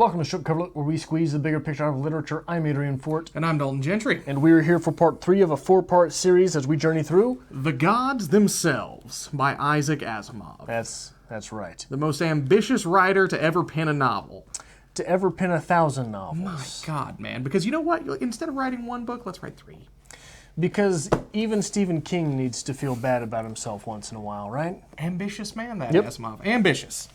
Welcome to Strip Cover Look, where we squeeze the bigger picture out of literature. I'm Adrian Fort. And I'm Dalton Gentry. And we are here for part 3 of a 4-part series as we journey through The Gods Themselves by Isaac Asimov. That's right. The most ambitious writer to ever pen a novel. To ever pen 1,000 novels. My God, man. Because you know what? Instead of writing one book, let's write 3. Because even Stephen King needs to feel bad about himself once in a while, right? Ambitious man, that Yep. Asimov. Ambitious.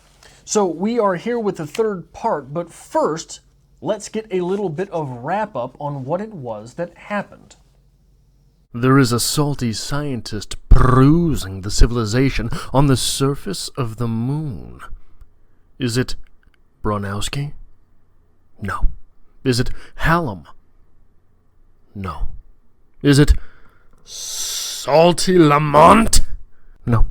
So we are here with the third part, but first, let's get a little bit of wrap-up on what it was that happened. There is a salty scientist perusing the civilization on the surface of the moon. Is it Bronowski? No. Is it Hallam? No. Is it Salty Lamont? No.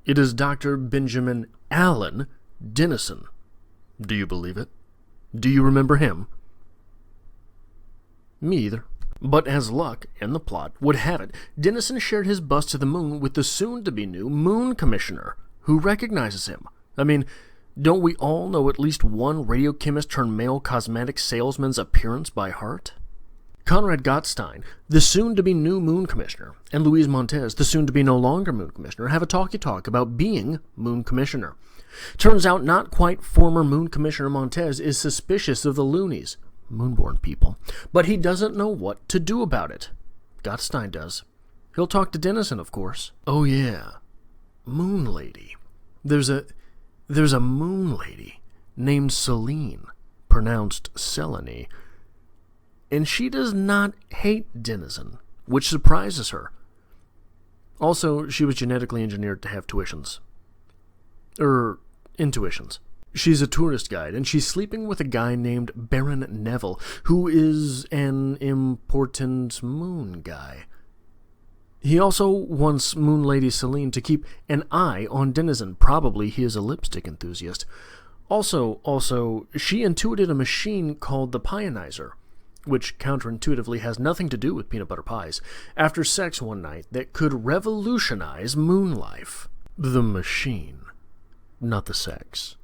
It is Dr. Benjamin Allen Dennison. Do you believe it? Do you remember him? Me either. But as luck and the plot would have it, Dennison shared his bus to the moon with the soon-to-be-new Moon Commissioner, who recognizes him. I mean, don't we all know at least one radiochemist-turned-male cosmetic salesman's appearance by heart? Conrad Gottstein, the soon-to-be-new Moon Commissioner, and Louise Montez, the soon-to-be-no-longer Moon Commissioner, have a talky-talk about being Moon Commissioner. Turns out not quite former Moon Commissioner Montez is suspicious of the loonies, moonborn people, but he doesn't know what to do about it. Gottstein does. He'll talk to Dennison, of course. Oh yeah, Moon Lady. There's a Moon Lady named Selene, pronounced Selene, and she does not hate Dennison, which surprises her. Also, she was genetically engineered to have intuitions. She's a tourist guide, and she's sleeping with a guy named Baron Neville, who is an important moon guy. He also wants Moon Lady Selene to keep an eye on Dennison. Probably he is a lipstick enthusiast. Also, she intuited a machine called the Pionizer, which counterintuitively has nothing to do with peanut butter pies, after sex one night that could revolutionize moon life. The machine, not the sex.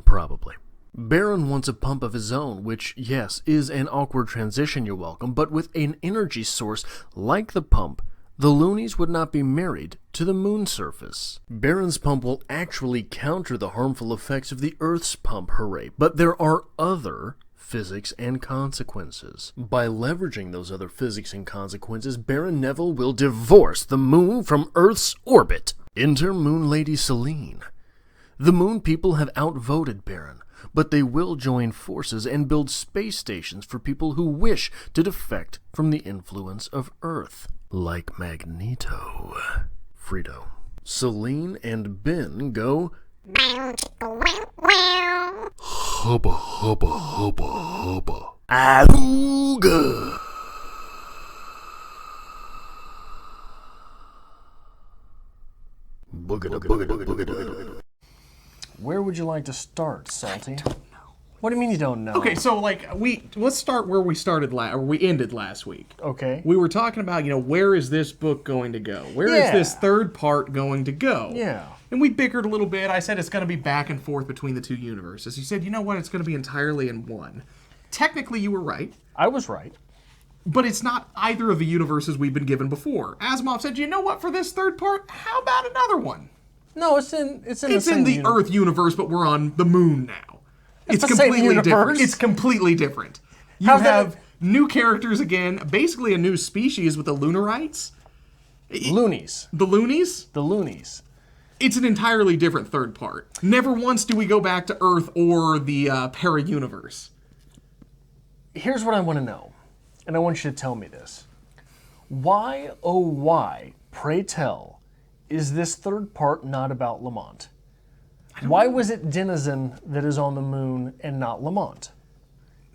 Probably. Baron wants a pump of his own, which, yes, is an awkward transition, you're welcome, but with an energy source like the pump, the loonies would not be married to the moon surface. Baron's pump will actually counter the harmful effects of the Earth's pump, hooray, but there are other physics and consequences. By leveraging those other physics and consequences, Baron Neville will divorce the moon from Earth's orbit. Enter Moon Lady Selene. The moon people have outvoted Baron, but they will join forces and build space stations for people who wish to defect from the influence of Earth. Like Magneto. Frito. Selene and Ben go hubba hubba hubba hubba ahooga. Boogada boogada boogada. Where would you like to start, Salty? What do you mean you don't know? Okay, so let's start where we started we ended last week. Okay. We were talking about, where is this book going to go? Where is this third part going to go? Yeah. And we bickered a little bit. I said it's going to be back and forth between the two universes. You said, you know what, it's going to be entirely in one. Technically, you were right. I was right. But it's not either of the universes we've been given before. Asimov said, you know what, for this third part, how about another one? No, it's in the Earth universe, but we're on the moon now. It's completely different. It's completely different. You have new characters again, basically a new species with the Lunarites. Loonies. The loonies? The loonies. It's an entirely different third part. Never once do we go back to Earth or the para-universe. Here's what I want to know, and I want you to tell me this. Why, oh why, pray tell, is this third part not about Lamont? Why was it Dennison that is on the moon and not Lamont?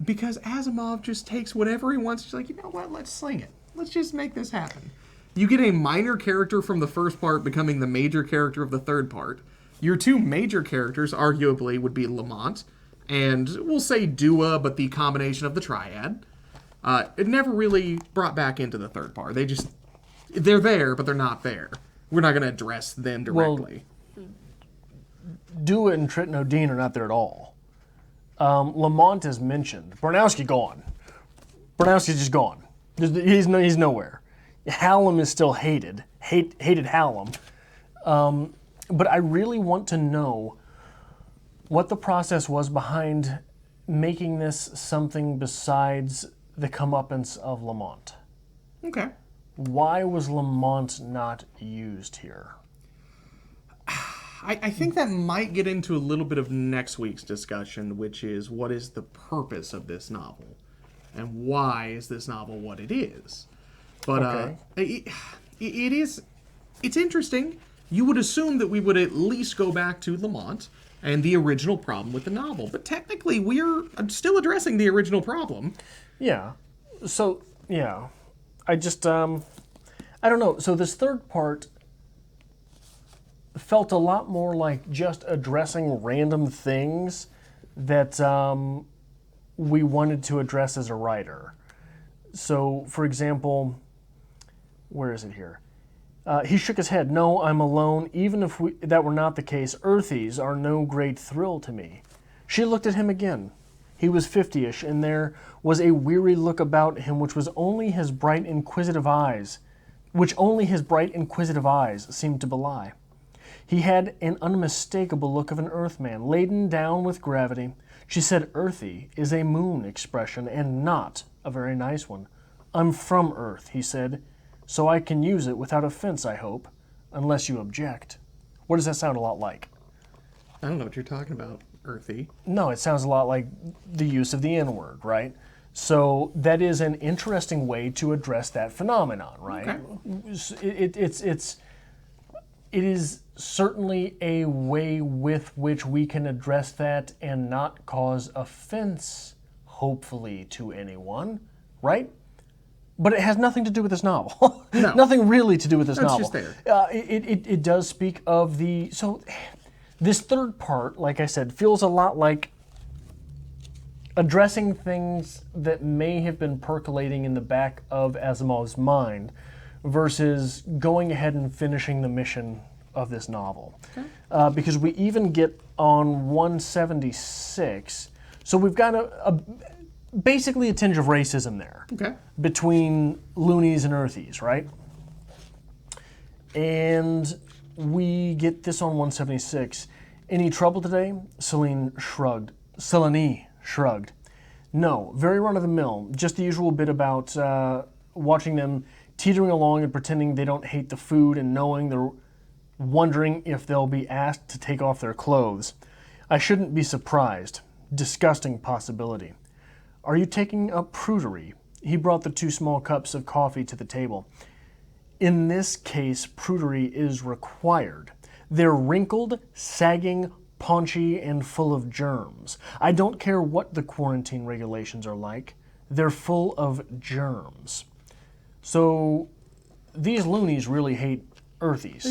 Because Asimov just takes whatever he wants. He's like, you know what, let's sling it. Let's just make this happen. You get a minor character from the first part becoming the major character of the third part. Your two major characters, arguably, would be Lamont and, we'll say Dua, but the combination of the triad. It never really brought back into the third part. They're there, but they're not there. We're not going to address them directly. Dua and Tritnodine are not there at all. Lamont is mentioned. Bronowski gone. Bronowski's just gone. He's nowhere. Hallam is still hated. Hated Hallam. But I really want to know what the process was behind making this something besides the comeuppance of Lamont. Okay. Why was Lamont not used here? I think that might get into a little bit of next week's discussion, which is what is the purpose of this novel? And why is this novel what it is? But Okay. it's interesting. You would assume that we would at least go back to Lamont and the original problem with the novel. But technically, we're still addressing the original problem. Yeah. So, yeah. I just, I don't know. So this third part felt a lot more like just addressing random things that we wanted to address as a writer. So, for example, where is it here? He shook his head. No, I'm alone. Even if that were not the case, Earthies are no great thrill to me. She looked at him again. He was 50-ish, and there was a weary look about him which only his bright, inquisitive eyes seemed to belie. He had an unmistakable look of an Earthman, laden down with gravity. She said Earthy is a moon expression, and not a very nice one. I'm from Earth, he said, so I can use it without offense, I hope, unless you object. What does that sound a lot like? I don't know what you're talking about, Earthy. No, it sounds a lot like the use of the N-word, right? So that is an interesting way to address that phenomenon, right? Okay. It is certainly a way with which we can address that and not cause offense, hopefully, to anyone, right? But it has nothing to do with this novel. No. Nothing really to do with this novel. It's just there. It does speak of the... So this third part, like I said, feels a lot like addressing things that may have been percolating in the back of Asimov's mind versus going ahead and finishing the mission of this novel. Okay. Because we even get on 176, so we've got basically a tinge of racism there. Okay. Between loonies and earthies, right? And we get this on 176. Any trouble today? Selene shrugged. No, very run-of-the-mill. Just the usual bit about watching them teetering along and pretending they don't hate the food and knowing they're wondering if they'll be asked to take off their clothes. I shouldn't be surprised. Disgusting possibility. Are you taking up prudery? He brought the 2 small cups of coffee to the table. In this case, prudery is required. They're wrinkled, sagging, paunchy, and full of germs. I don't care what the quarantine regulations are like. They're full of germs. So these loonies really hate earthies.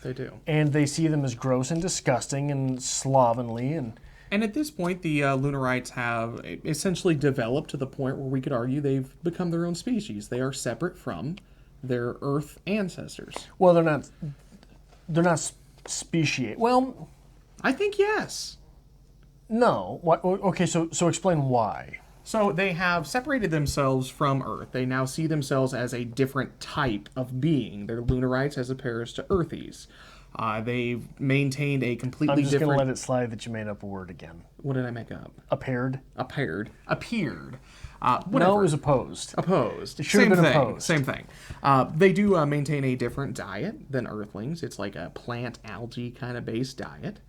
They do. And they see them as gross and disgusting and slovenly and... And at this point, the Lunarites have essentially developed to the point where we could argue they've become their own species. They are separate from their Earth ancestors. Well, they're not speciate. Well, I think yes. no. What? Okay, so explain why. So they have separated themselves from Earth. They now see themselves as a different type of being. They're Lunarites as opposed to Earthies. They've maintained a completely I'm just different... going to let it slide that you made up a word again. What did I make up? Appeared? Appeared. Whatever. No, it was opposed. Opposed. It should have been opposed. Same thing. They do maintain a different diet than Earthlings. It's like a plant algae kind of based diet.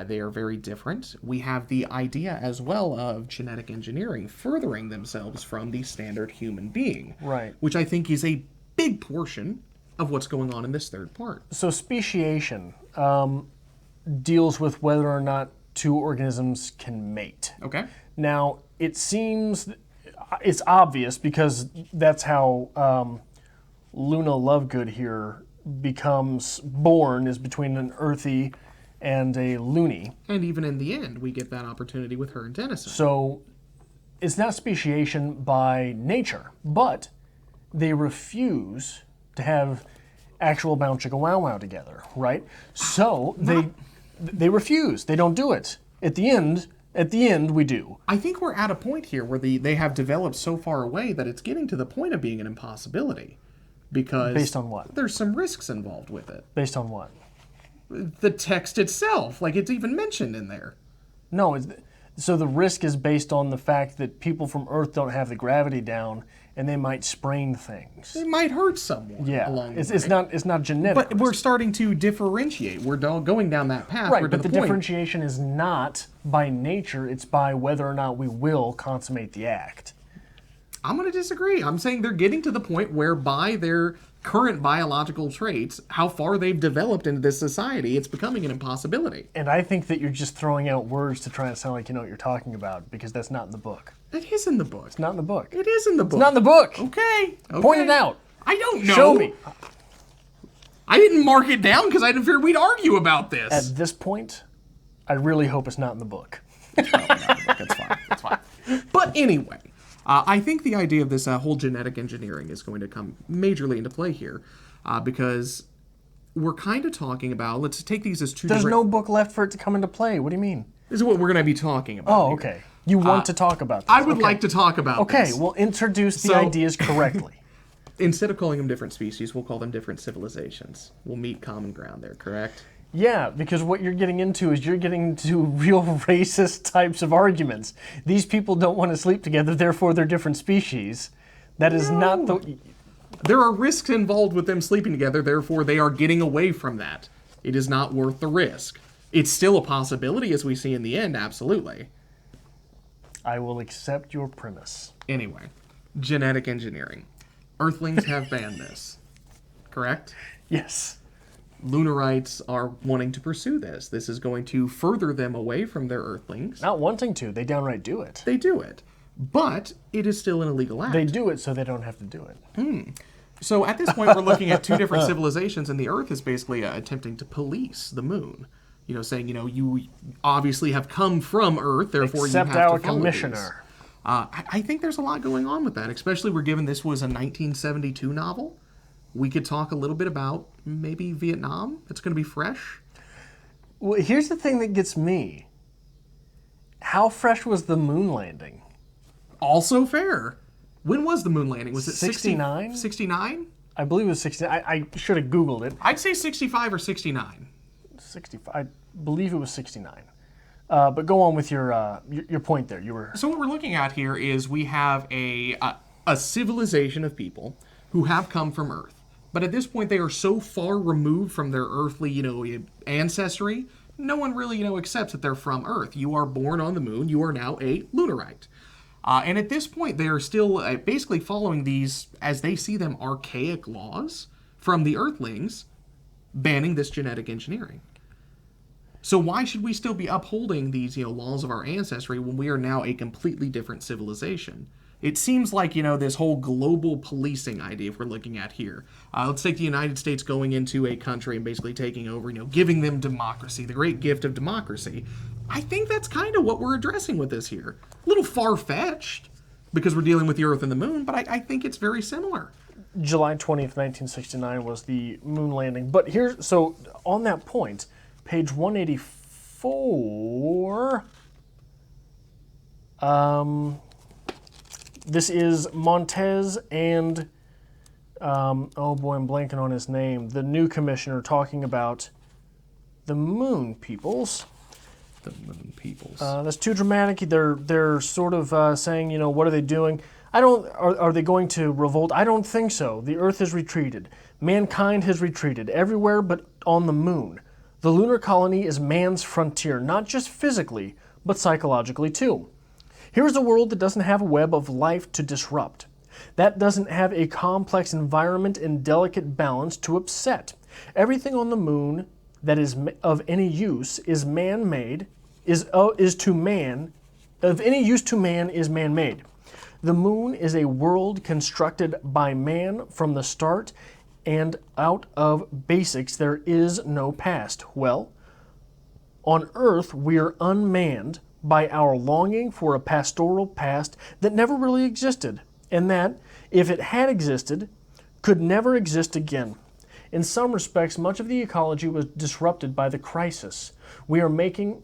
They are very different. We have the idea as well of genetic engineering furthering themselves from the standard human being. Right. Which I think is a big portion of what's going on in this third part. So speciation deals with whether or not 2 organisms can mate. Okay. Now, it seems it's obvious because that's how Luna Lovegood here becomes born, is between an earthy and a loony. And even in the end, we get that opportunity with her and Denison. So it's not speciation by nature, but they refuse to have actual bound chicka wow wow together, right? So They refuse. They don't do it. At the end, we do. I think we're at a point here where they have developed so far away that it's getting to the point of being an impossibility. Because Based on what? There's some risks involved with it. Based on what? The text itself, like it's even mentioned in there. No, so the risk is based on the fact that people from Earth don't have the gravity down, and they might sprain things. It might hurt someone. Yeah, along the way. it's not genetic. But we're starting to differentiate. We're going down that path. Right, We're to but the point. differentiation is not by nature; it's by whether or not we will consummate the act. I'm going to disagree. I'm saying they're getting to the point where by their current biological traits, how far they've developed into this society, it's becoming an impossibility. And I think that you're just throwing out words to try and sound like you know what you're talking about, because that's not in the book. It is in the book. It's not in the book. It is in the book. It's not in the book. Okay. Point it out. I don't know. Show me. I didn't mark it down because I didn't figure we'd argue about this. At this point, I really hope it's not in the book. That's fine. That's fine. But anyway, I think the idea of this whole genetic engineering is going to come majorly into play here, because we're kind of talking about. Let's take these as two. There's different... no book left for it to come into play. What do you mean? This is what we're going to be talking about. Oh, here. okay. You want to talk about this? I would Okay. like to talk about Okay, this. well, introduce the So- ideas correctly. Instead of calling them different species, we'll call them different civilizations. We'll meet common ground there, correct? Yeah, because what you're getting into is you're getting into real racist types of arguments. These people don't want to sleep together, therefore they're different species. That is not the... There are risks involved with them sleeping together, therefore they are getting away from that. It is not worth the risk. It's still a possibility, as we see in the end, absolutely. I will accept your premise. Anyway, genetic engineering. Earthlings have banned this, correct? Yes. Lunarites are wanting to pursue this. This is going to further them away from their Earthlings. Not wanting to, they downright do it. They do it, but it is still an illegal act. They do it so they don't have to do it. So at this point, we're looking at two different civilizations, and the Earth is basically attempting to police the Moon. You know, saying, you know, you obviously have come from Earth, therefore Except you have our to follow commissioner. these. I think there's a lot going on with that, especially we're given this was a 1972 novel. We could talk a little bit about maybe Vietnam. It's going to be fresh. Well, here's the thing that gets me. How fresh was the moon landing? Also fair. When was the moon landing? Was it 69? 69? I believe it was 60. I should have Googled it. I'd say 65 or 69. 65. I believe it was 69. But go on with your point there. You were So what we're looking at here is we have a civilization of people who have come from Earth. But at this point, they are so far removed from their earthly, you know, ancestry, no one really, you know, accepts that they're from Earth. You are born on the moon. You are now a Lunarite. And at this point, they are still basically following these, as they see them, archaic laws from the Earthlings, banning this genetic engineering. So why should we still be upholding these, you know, laws of our ancestry when we are now a completely different civilization? It seems like, you know, this whole global policing idea, if we're looking at here. Let's take the United States going into a country and basically taking over, you know, giving them democracy, the great gift of democracy. I think that's kind of what we're addressing with this here. A little far-fetched, because we're dealing with the Earth and the Moon, but I think it's very similar. July 20th, 1969 was the moon landing. But here's, so on that point, page 184, this is Montez and, oh boy, I'm blanking on his name, the new commissioner talking about the moon peoples. The Moon peoples. That's too dramatic. They're sort of saying, you know, what are they doing? Are they going to revolt? I don't think so. The Earth has retreated. Mankind has retreated everywhere but on the moon. The lunar colony is man's frontier, not just physically, but psychologically too. Here's a world that doesn't have a web of life to disrupt. That doesn't have a complex environment and delicate balance to upset. Everything on the moon that is of any use is man-made, to man, of any use to man is man-made. The moon is a world constructed by man from the start, and out of basics there is no past. Well, on Earth we are unmanned by our longing for a pastoral past that never really existed, and that, if it had existed, could never exist again. In some respects, much of the ecology was disrupted by the crisis. We are making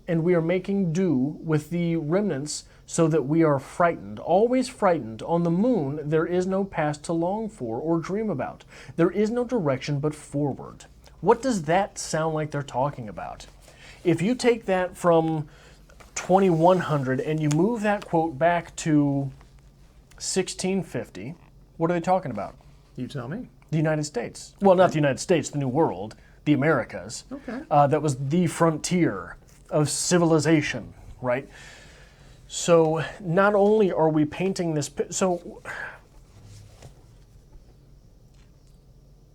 do with the remnants so that we are frightened, always frightened. On the moon, there is no past to long for or dream about. There is no direction but forward. What does that sound like they're talking about? If you take that from 2100 and you move that quote back to 1650, what are they talking about? You tell me. The United States. Well, not the United States, the New World, the Americas. Okay. That was the frontier of civilization, right? So not only are we painting this, so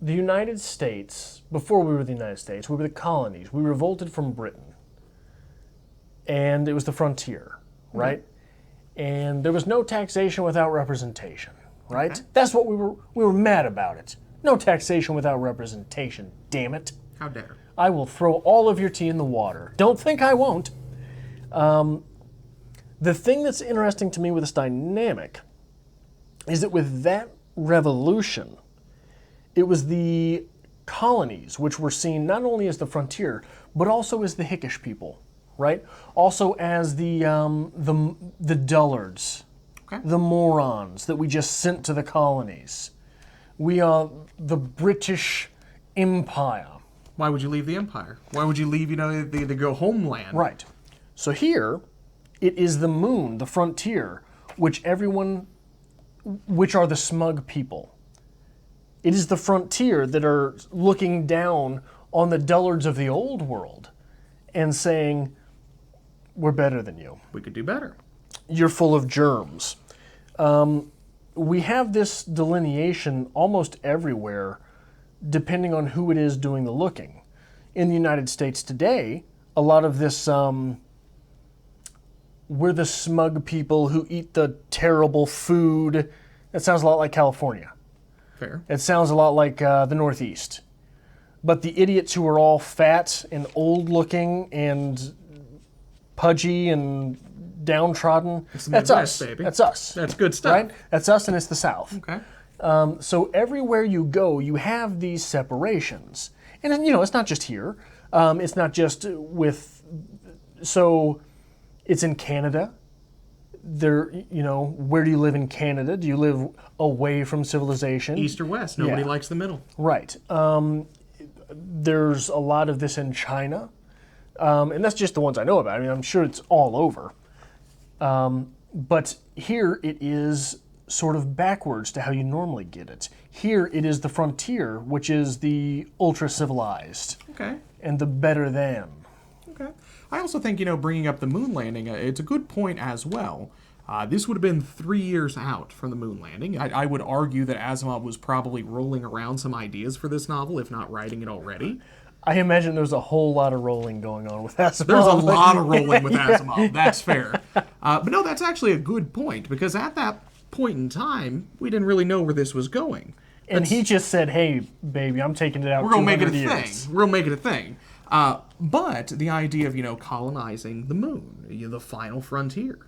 the United States, before we were the United States, we were the colonies. We revolted from Britain. And it was the frontier, right? And there was no taxation without representation, right? Okay. That's what we were mad about it. No taxation without representation, damn it. How dare. I will throw all of your tea in the water. Don't think I won't. The thing that's interesting to me with this dynamic is that with that revolution, it was the colonies which were seen not only as the frontier, but also as the hickish people, right? Also as the dullards, Okay. the morons that we just sent to the colonies. We are the British Empire. Why would you leave the empire? Why would you leave, the go homeland? Right. So here, it is the moon, the frontier, which are the smug people. It is the frontier that are looking down on the dullards of the old world and saying, we're better than you. We could do better. You're full of germs. We have this delineation almost everywhere, depending on who it is doing the looking. In the United States today, a lot of this, we're the smug people who eat the terrible food. That sounds a lot like California. Fair. It sounds a lot like the Northeast. But the idiots who are all fat and old looking and pudgy and downtrodden, the that's Midwest, us. baby. That's us. That's good stuff. Right? That's us, and it's the South. Okay. So everywhere you go, you have these separations. And it's not just here. It's not just with, so it's in Canada. There, where do you live in Canada? Do you live away from civilization? East or west. Nobody Yeah. likes the middle. Right. There's a lot of this in China. And that's just the ones I know about. I mean, I'm sure it's all over. But here it is sort of backwards to how you normally get it. Here it is the frontier, which is the ultra-civilized Okay. and the better than. Okay. I also think, bringing up the moon landing, it's a good point as well. This would have been 3 years out from the moon landing. I would argue that Asimov was probably rolling around some ideas for this novel, if not writing it already. I imagine there's a whole lot of rolling going on with Asimov. There's a lot of rolling with Asimov. That's fair. But no, that's actually a good point, because at that point in time, we didn't really know where this was going. And he just said, hey, baby, I'm taking it out. We're going to make it a 200 thing. years. We're going to make it a thing. But the idea of, colonizing the moon, the final frontier,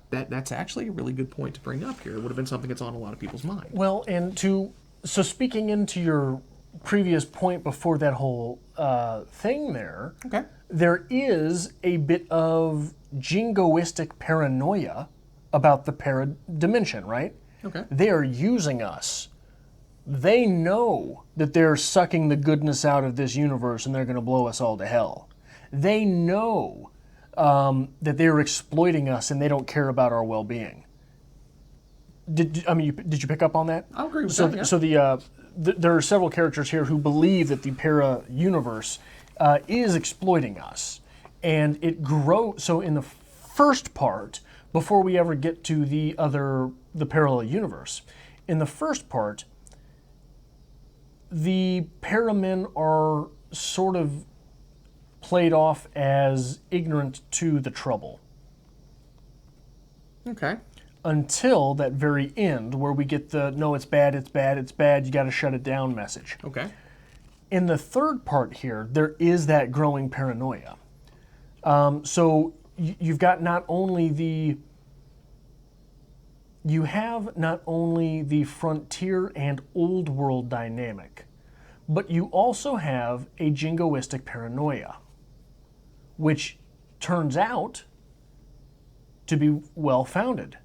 that's actually a really good point to bring up here. It would have been something that's on a lot of people's mind. Well, so speaking into your previous point before that whole thing there, Okay. there is a bit of jingoistic paranoia about the paradimension, right? Okay. They are using us. They know that they're sucking the goodness out of this universe and they're going to blow us all to hell. They know that they're exploiting us and they don't care about our well-being. Did you pick up on that? I agree with so, that, yeah. So there are several characters here who believe that the para-universe is exploiting us. And it grows. So in the first part, before we ever get to the parallel universe, in the first part, the paramen are sort of played off as ignorant to the trouble. Okay. Until that very end where we get the, no, it's bad, it's bad, it's bad, you got to shut it down message. Okay. In the third part here, there is that growing paranoia. So you've got not only the frontier and old world dynamic, But you also have a jingoistic paranoia, which turns out to be well-founded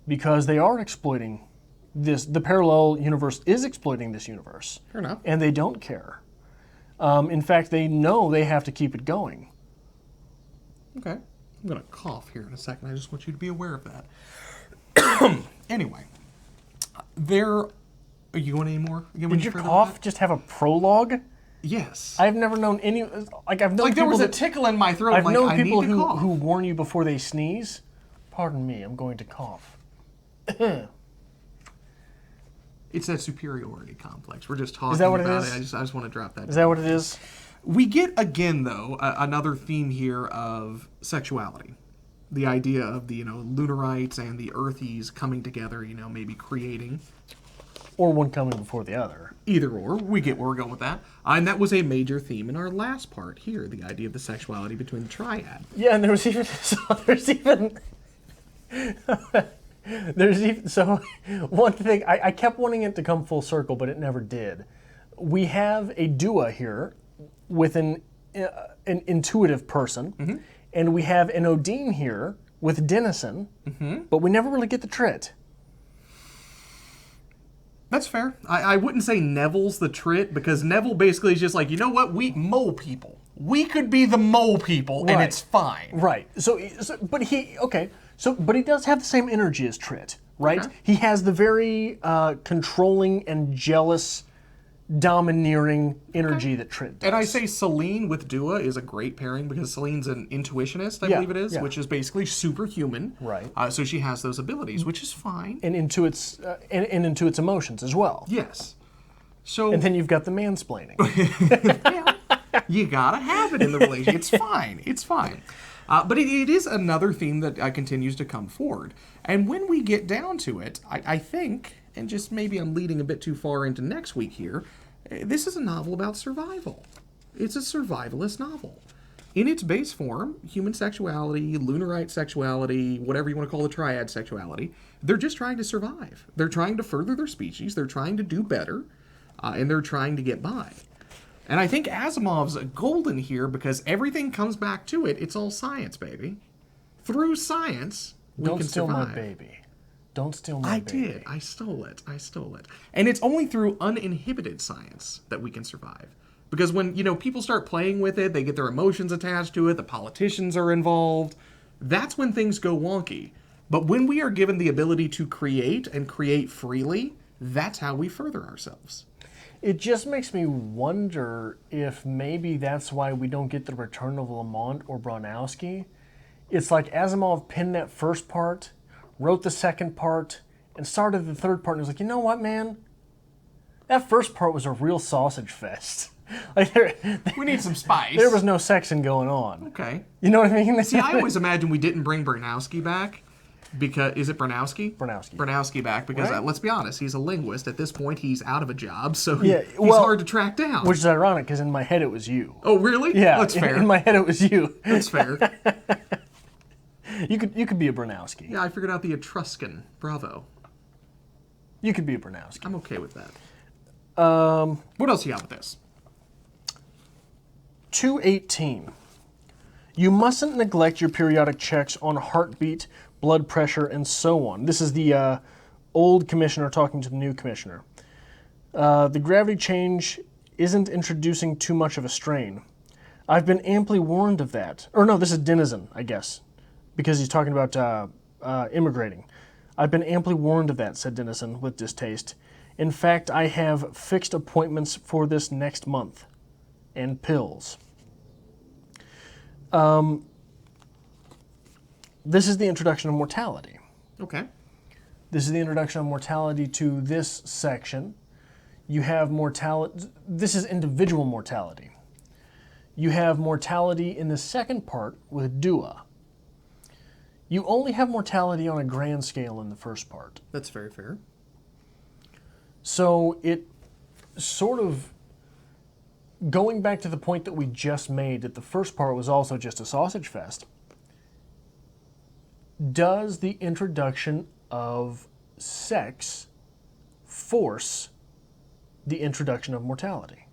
because they are exploiting this. The parallel universe is exploiting this universe. Fair enough. And they don't care. In fact, they know they have to keep it going. Okay. I'm going to cough here in a second. I just want you to be aware of that. Anyway, are you going any more? Did your cough just have a prologue? Yes. I've never known any. I've known Like there was a that, tickle in my throat. I've known I people need to cough. who warn you before they sneeze. Pardon me, I'm going to cough. It's that superiority complex. We're just talking that what it about is? I just want to drop that. Is that what it is? We get, again, though, another theme here of sexuality. The idea of the, Lunarites and the Earthies coming together, maybe creating. Or one coming before the other. Either or. We get where we're going with that. And that was a major theme in our last part here, the idea of the sexuality between the triad. Yeah, and there's even so one thing I kept wanting it to come full circle, but it never did. We have a Dua here with an intuitive person, and we have an Odin here with Dennison, but we never really get the Trit. That's fair. I wouldn't say Neville's the Trit, because Neville basically is just like, you know what, we mole people. We could be the mole people, and it's fine. Right. But he does have the same energy as Trit, right? Okay. He has the very controlling and jealous, domineering energy that Trit does. And I say Selene with Dua is a great pairing because Selene's an intuitionist, I believe it is, which is basically superhuman. Right. So she has those abilities, which is fine. and intuits emotions as well. Yes. So And then you've got the mansplaining. you gotta have it in the relationship. It's fine. It's fine. But it is another theme that continues to come forward. And when we get down to it, I think, and just maybe I'm leading a bit too far into next week here, this is a novel about survival. It's a survivalist novel. In its base form, human sexuality, Lunarite sexuality, whatever you want to call the triad sexuality, they're just trying to survive. They're trying to further their species, they're trying to do better, and they're trying to get by. And I think Asimov's golden here because everything comes back to it. It's all science, baby. Through science, we Don't can steal survive. my baby. Don't steal my baby. I did. I stole it. And it's only through uninhibited science that we can survive. Because when, people start playing with it, they get their emotions attached to it, the politicians are involved, that's when things go wonky. But when we are given the ability to create and create freely, that's how we further ourselves. It just makes me wonder if maybe that's why we don't get the return of Lamont or Bronowski. It's like Asimov penned that first part, wrote the second part, and started the third part, and was like, you know what, man? That first part was a real sausage fest. We need some spice. There was no sexing going on. Okay. You know what I mean? See, I always imagine we didn't bring Bronowski back. Because is it Bronowski? Bronowski back because Right. Let's be honest, he's a linguist. At this point, he's out of a job, so he's well, hard to track down. Which is ironic because in my head it was you. Oh, really? Yeah, That's fair. In my head it was you. That's fair. You could be a Bronowski. Yeah, I figured out the Etruscan. Bravo. You could be a Bronowski. I'm okay with that. What else you got with this? 218. You mustn't neglect your periodic checks on heartbeat, blood pressure, and so on. This is the old commissioner talking to the new commissioner. The gravity change isn't introducing too much of a strain. I've been amply warned of that. Or no, this is Denizen, I guess, because he's talking about immigrating. I've been amply warned of that, said Dennison with distaste. In fact, I have fixed appointments for this next month. And pills. This is the introduction of mortality. Okay. This is the introduction of mortality to this section. You have mortality. This is individual mortality. You have mortality in the second part with Dua. You only have mortality on a grand scale in the first part. That's very fair. So it sort of, going back to the point that we just made, that the first part was also just a sausage fest, does the introduction of sex force the introduction of mortality?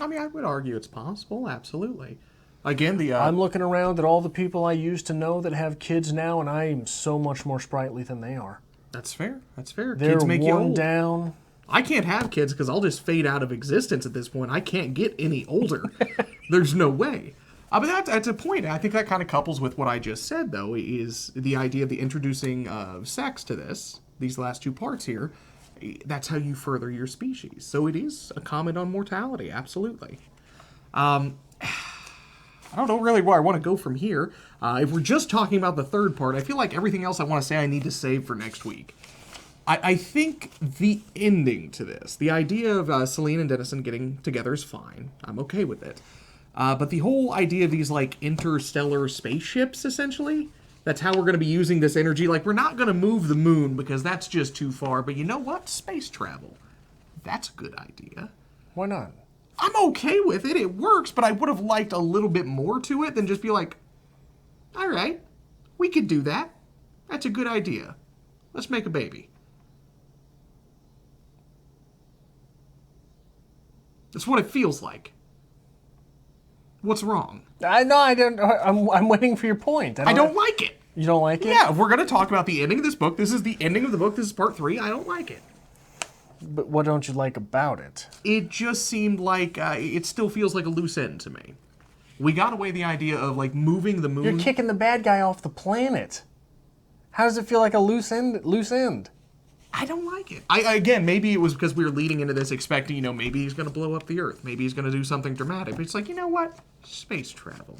I mean, I would argue it's possible, absolutely. Again, I'm looking around at all the people I used to know that have kids now, and I am so much more sprightly than they are. That's fair. That's fair. They're Kids make you worn old. down. I can't have kids because I'll just fade out of existence at this point. I can't get any older. There's no way. But that's a point. I think that kind of couples with what I just said, though, is the idea of the introducing of sex to these last two parts here. That's how you further your species. So it is a comment on mortality, absolutely. I don't know really where I want to go from here. If we're just talking about the third part, I feel like everything else I want to say I need to save for next week. I think the ending to this, the idea of Celine and Dennison getting together is fine. I'm okay with it. But the whole idea of these, like, interstellar spaceships, essentially, that's how we're going to be using this energy. Like, we're not going to move the moon because that's just too far. But you know what? Space travel. That's a good idea. Why not? I'm okay with it. It works, but I would have liked a little bit more to it than just be like, all right, we could do that. That's a good idea. Let's make a baby. That's what it feels like. What's wrong? I know. I don't. I'm waiting for your point. I don't like it. You don't like it? Yeah, if we're going to talk about the ending of this book, this is the ending of the book. This is part 3. I don't like it. But what don't you like about it? It just seemed like it still feels like a loose end to me. We got away the idea of, like, moving the moon. You're kicking the bad guy off the planet. How does it feel like a loose end? Loose end. I don't like it. Again, maybe it was because we were leading into this expecting, maybe he's going to blow up the Earth. Maybe he's going to do something dramatic. But it's like, you know what? Space travel.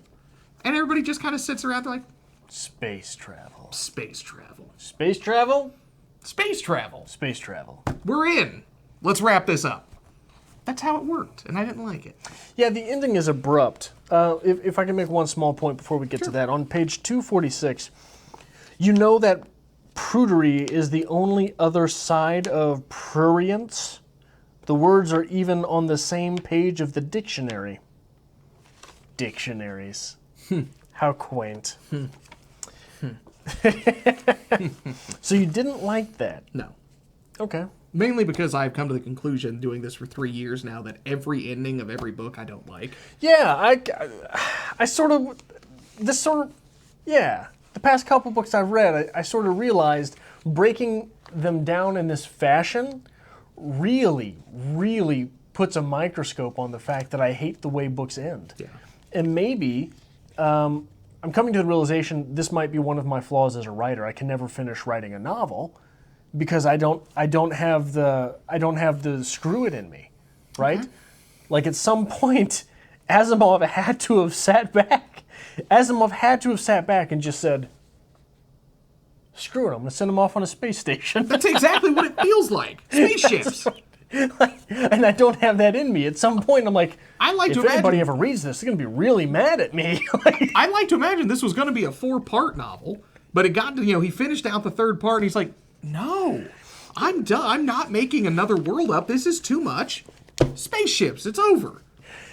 And everybody just kind of sits around there like, Space travel. space travel. Space travel? Space travel. Space travel. We're in. Let's wrap this up. That's how it worked, and I didn't like it. Yeah, the ending is abrupt. If I can make one small point before we get to that. On page 246, you know that prudery is the only other side of prurience. The words are even on the same page of the dictionary. Dictionaries. How quaint. So you didn't like that? No. Okay. Mainly because I've come to the conclusion, doing this for 3 years now, that every ending of every book I don't like. Yeah, I sort of, yeah. The past couple books I've read, I sort of realized breaking them down in this fashion really, really puts a microscope on the fact that I hate the way books end. Yeah. And maybe, I'm coming to the realization this might be one of my flaws as a writer. I can never finish writing a novel because I don't have the screw it in me, right? Mm-hmm. Like at some point, Asimov had to have sat back. Asimov had to have sat back and just said, screw it, I'm going to send him off on a space station. That's exactly what it feels like. Spaceships. And I don't have that in me. At some point, I'm like, I like if to imagine, anybody ever reads this, they're going to be really mad at me. I like to imagine this was going to be a 4-part novel, but it got to, he finished out the 3rd part, and he's like, no, I'm done. I'm not making another world up. This is too much. Spaceships, it's over.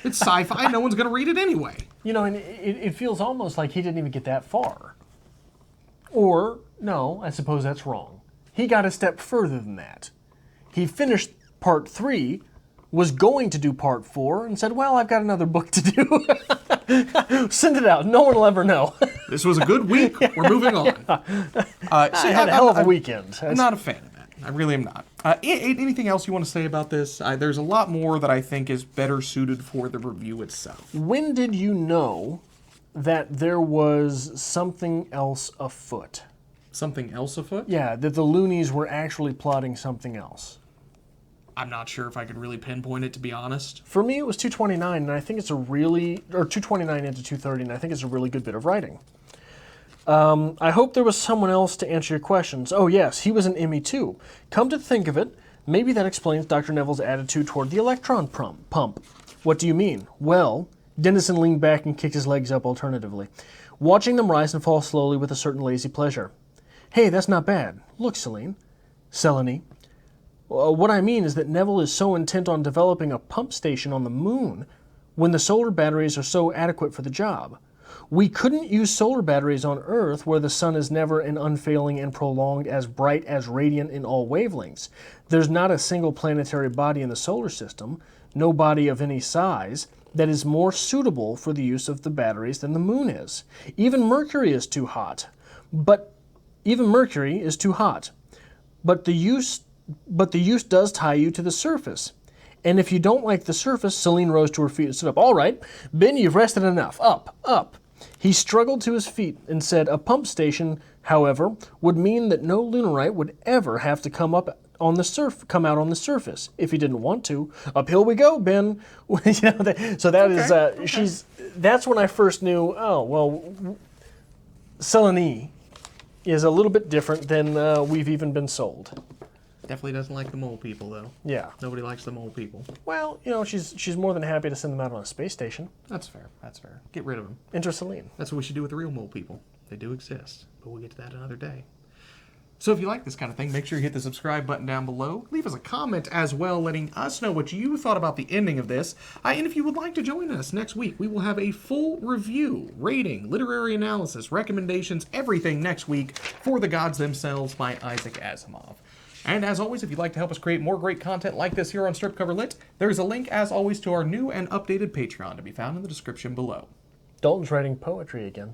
It's sci-fi. No one's going to read it anyway. And it feels almost like he didn't even get that far. Or, no, I suppose that's wrong. He got a step further than that. He finished part 3, was going to do part 4, and said, well, I've got another book to do. Send it out. No one will ever know. This was a good week. We're moving on. I had a hell of a weekend. I'm not a fan of that. I really am not. Anything else you want to say about this? There's a lot more that I think is better suited for the review itself. When did you know that there was something else afoot? Something else afoot? Yeah, that the loonies were actually plotting something else. I'm not sure if I could really pinpoint it, to be honest. For me, it was 229, and I think it's or 229 into 230, and I think it's a really good bit of writing. I hope there was someone else to answer your questions. Oh yes, he was an Emmy too. Come to think of it, maybe that explains Dr. Neville's attitude toward the electron pump. What do you mean? Well, Dennison leaned back and kicked his legs up alternatively, watching them rise and fall slowly with a certain lazy pleasure. Hey, that's not bad. Look, Selene. What I mean is that Neville is so intent on developing a pump station on the moon when the solar batteries are so adequate for the job. We couldn't use solar batteries on Earth where the sun is never and unfailing and prolonged as bright as radiant in all wavelengths. There's not a single planetary body in the solar system, no body of any size, that is more suitable for the use of the batteries than the moon is. Even Mercury is too hot. But the use does tie you to the surface. And if you don't like the surface, Celine rose to her feet and stood up. All right, Ben, you've rested enough. Up, up. He struggled to his feet and said a pump station, however, would mean that no lunarite would ever have to come out on the surface if he didn't want to. Uphill we go, Ben. That's when I first knew, oh, well, Celine is a little bit different than we've even been sold. Definitely doesn't like the mole people, though. Yeah. Nobody likes the mole people. Well, she's more than happy to send them out on a space station. That's fair. That's fair. Get rid of them. Enter Celine. That's what we should do with the real mole people. They do exist, but we'll get to that another day. So if you like this kind of thing, make sure you hit the subscribe button down below. Leave us a comment as well, letting us know what you thought about the ending of this. And if you would like to join us next week, we will have a full review, rating, literary analysis, recommendations, everything next week for The Gods Themselves by Isaac Asimov. And as always, if you'd like to help us create more great content like this here on Strip Cover Lit, there's a link, as always, to our new and updated Patreon to be found in the description below. Dalton's writing poetry again.